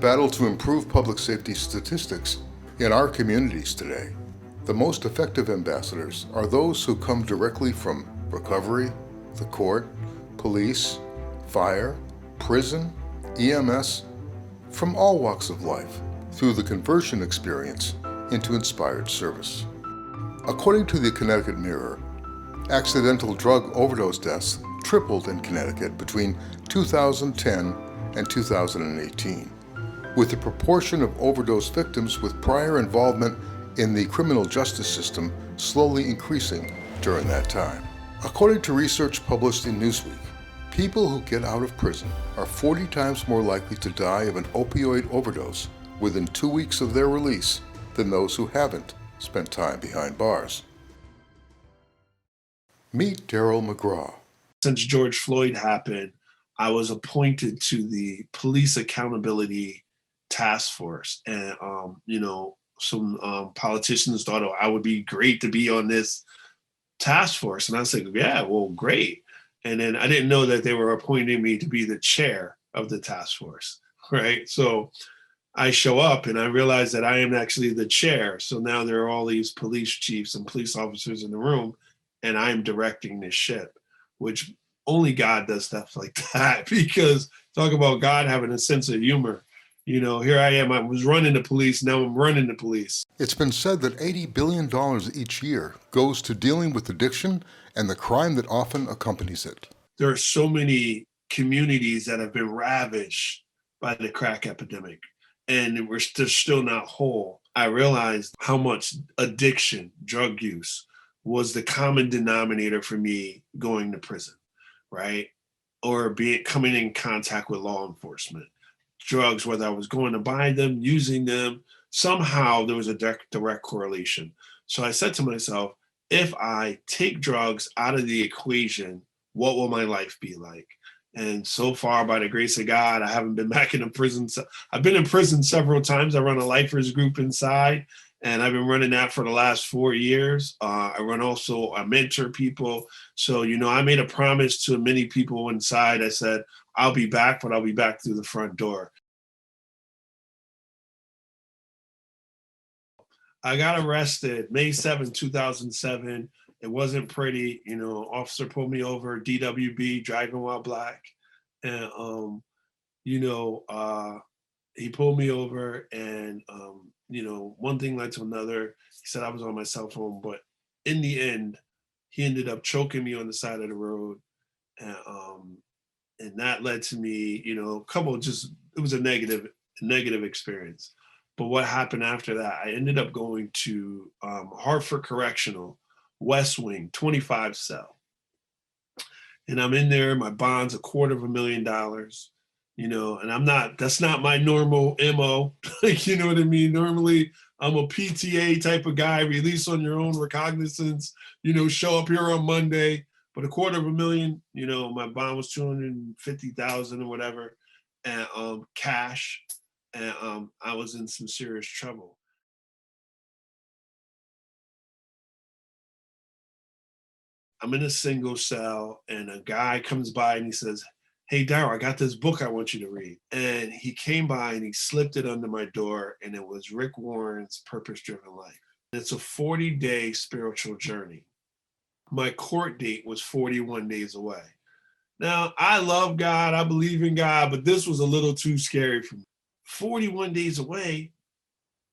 battle to improve public safety statistics in our communities today. The most effective ambassadors are those who come directly from recovery, the court, police, fire, prison, EMS, from all walks of life, through the conversion experience into inspired service. According to the Connecticut Mirror, accidental drug overdose deaths tripled in Connecticut between 2010 and 2018, with the proportion of overdose victims with prior involvement in the criminal justice system slowly increasing during that time. According to research published in Newsweek, people who get out of prison are 40 times more likely to die of an opioid overdose within 2 weeks of their release than those who haven't spent time behind bars. Meet Daryl McGraw. Since George Floyd happened, I was appointed to the Police Accountability Task Force. And, some politicians thought, I would be great to be on this task force. And I said, yeah, well, great. And then I didn't know that they were appointing me to be the chair of the task force, right? So I show up and I realize that I am actually the chair. So now there are all these police chiefs and police officers in the room, and I'm directing this ship, which only God does stuff like that, because talk about God having a sense of humor. Here I am, I was running the police, now I'm running the police. It's been said that $80 billion each year goes to dealing with addiction and the crime that often accompanies it. There are so many communities that have been ravaged by the crack epidemic, and we're still not whole. I realized how much addiction, drug use, was the common denominator for me going to prison, right? Or coming in contact with law enforcement. Drugs, whether I was going to buy them, using them, somehow there was a direct correlation. So I said to myself, if I take drugs out of the equation, what will my life be like? And so far, by the grace of God, I haven't been back in a prison. I've been in prison several times. I run a lifers group inside, and I've been running that for the last 4 years. I mentor people. So, I made a promise to many people inside. I said, I'll be back, but I'll be back through the front door. I got arrested May 7th, 2007. It wasn't pretty. Officer pulled me over, DWB, driving while black. And, he pulled me over, and, one thing led to another. He said I was on my cell phone, but in the end, he ended up choking me on the side of the road. And that led to me, it was a negative experience. But what happened after that, I ended up going to Hartford Correctional, West Wing, 25 cell. And I'm in there, my bond's $250,000, and that's not my normal MO. You know what I mean? Normally I'm a PTA type of guy, release on your own recognizance, show up here on Monday. But $250,000, my bond was $250,000 or whatever, and cash, and I was in some serious trouble. I'm in a single cell, and a guy comes by and he says, "Hey, Daryl, I got this book I want you to read." And he came by and he slipped it under my door, and it was Rick Warren's Purpose-Driven Life. It's a 40-day spiritual journey. My court date was 41 days away. Now, I love God, I believe in God, but this was a little too scary for me. 41 days away,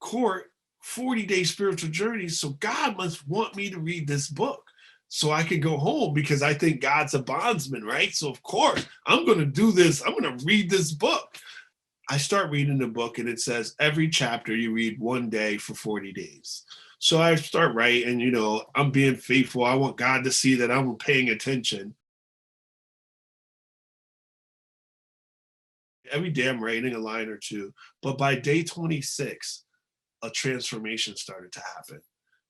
court, 40-day spiritual journey, so God must want me to read this book so I could go home, because I think God's a bondsman, right? So of course, I'm going to do this. I'm going to read this book. I start reading the book, and it says every chapter you read one day for 40 days. So I start writing, I'm being faithful. I want God to see that I'm paying attention. Every day I'm writing a line or two, but by day 26, a transformation started to happen.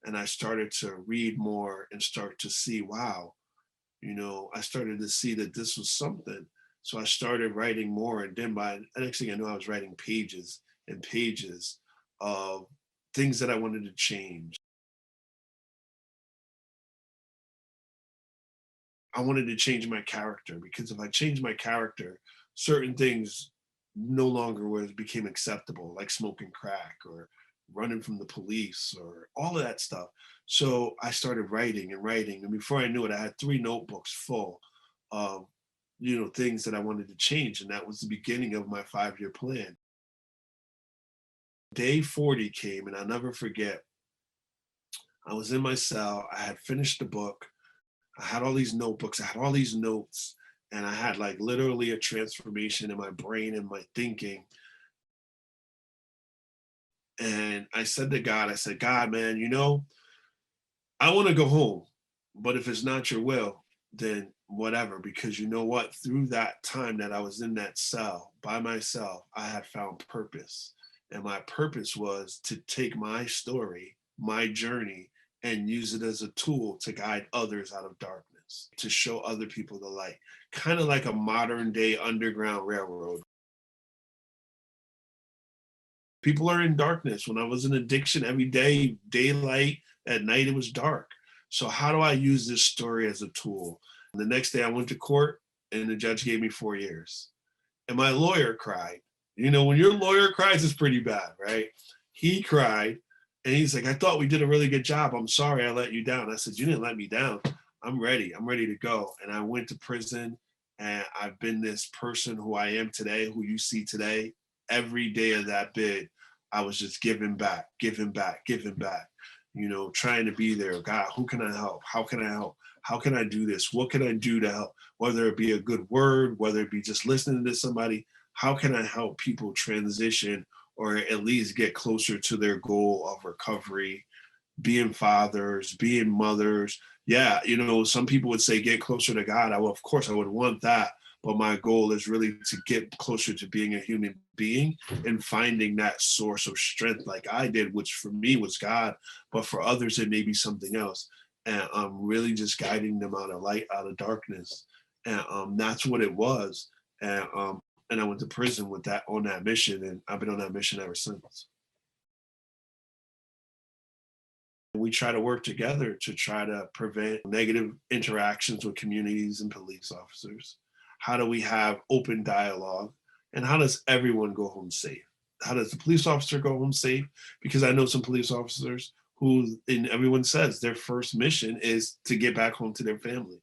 And I started to read more and start to see, wow, I started to see that this was something. So I started writing more. And then by the next thing I knew, I was writing pages and pages of things that I wanted to change. I wanted to change my character, because if I change my character, certain things no longer became acceptable, like smoking crack or running from the police or all of that stuff. So I started writing and writing. And before I knew it, I had 3 notebooks full of, things that I wanted to change. And that was the beginning of my 5-year plan. Day 40 came, and I'll never forget. I was in my cell. I had finished the book. I had all these notebooks. I had all these notes. And I had like literally a transformation in my brain and my thinking. And I said to God, I said, God, man, I want to go home, but if it's not your will, then whatever, because you know what? Through that time that I was in that cell by myself, I had found purpose. And my purpose was to take my story, my journey, and use it as a tool to guide others out of darkness, to show other people the light, kind of like a modern day Underground Railroad. People are in darkness. When I was in addiction, every day, daylight, at night, it was dark. So how do I use this story as a tool? And the next day I went to court and the judge gave me 4 years. And my lawyer cried. When your lawyer cries, it's pretty bad, right? He cried and he's like, I thought we did a really good job. I'm sorry I let you down. I said, you didn't let me down. I'm ready. I'm ready to go. And I went to prison, and I've been this person who I am today, who you see today. Every day of that bid, I was just giving back, giving back, giving back, trying to be there. God, who can I help? How can I help? How can I do this? What can I do to help? Whether it be a good word, whether it be just listening to somebody, how can I help people transition or at least get closer to their goal of recovery, being fathers, being mothers? Yeah, some people would say get closer to God. Of course, I would want that. But my goal is really to get closer to being a human being and finding that source of strength like I did, which for me was God, but for others, it may be something else. And I'm really just guiding them out of light, out of darkness. And that's what it was. And I went to prison with that on that mission, and I've been on that mission ever since. We try to work together to try to prevent negative interactions with communities and police officers. How do we have open dialogue? And how does everyone go home safe? How does the police officer go home safe? Because I know some police officers who, and everyone says their first mission is to get back home to their family.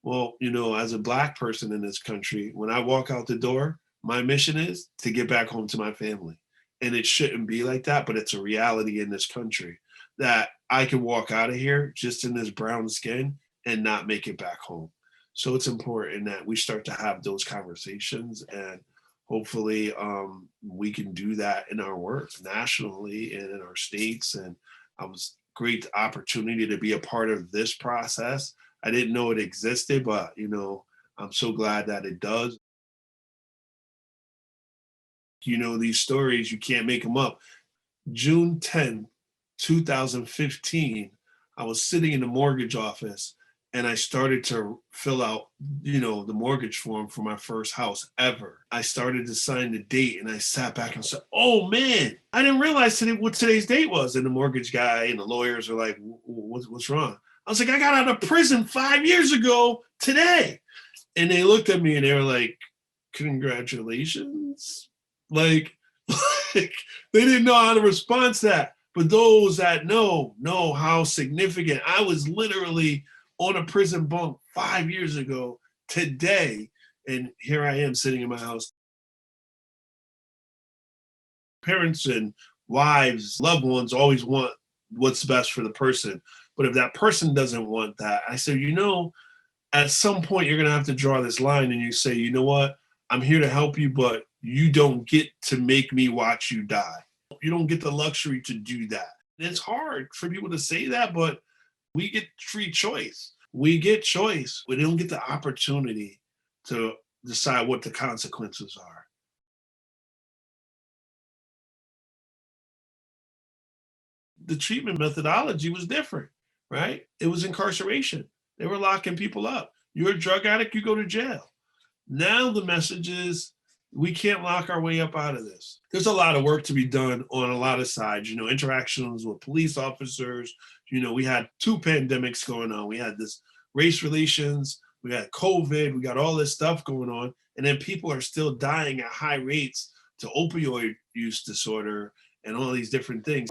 Well, as a Black person in this country, when I walk out the door, my mission is to get back home to my family. And it shouldn't be like that, but it's a reality in this country that I can walk out of here just in this brown skin and not make it back home. So it's important that we start to have those conversations, and hopefully we can do that in our work nationally and in our states. And I was great opportunity to be a part of this process. I didn't know it existed, but I'm so glad that it does. These stories, you can't make them up. June 10th, 2015, I was sitting in the mortgage office and I started to fill out, the mortgage form for my first house ever. I started to sign the date and I sat back and said, oh man, I didn't realize what today's date was. And the mortgage guy and the lawyers are like, what's wrong? I was like, I got out of prison 5 years ago today. And they looked at me and they were like, congratulations. Like they didn't know how to respond to that. But those that know how significant. I was literally on a prison bunk 5 years ago today. And here I am sitting in my house. Parents and wives, loved ones always want what's best for the person. But if that person doesn't want that, I said, at some point you're going to have to draw this line and you say, you know what? I'm here to help you, but you don't get to make me watch you die. You don't get the luxury to do that. It's hard for people to say that, but we get free choice. We get choice. We don't get the opportunity to decide what the consequences are. The treatment methodology was different, right? It was incarceration. They were locking people up. You're a drug addict, you go to jail. Now the message is we can't lock our way up out of this. There's a lot of work to be done on a lot of sides, interactions with police officers. We had 2 pandemics going on. We had this race relations, we had COVID, we got all this stuff going on. And then people are still dying at high rates to opioid use disorder and all these different things.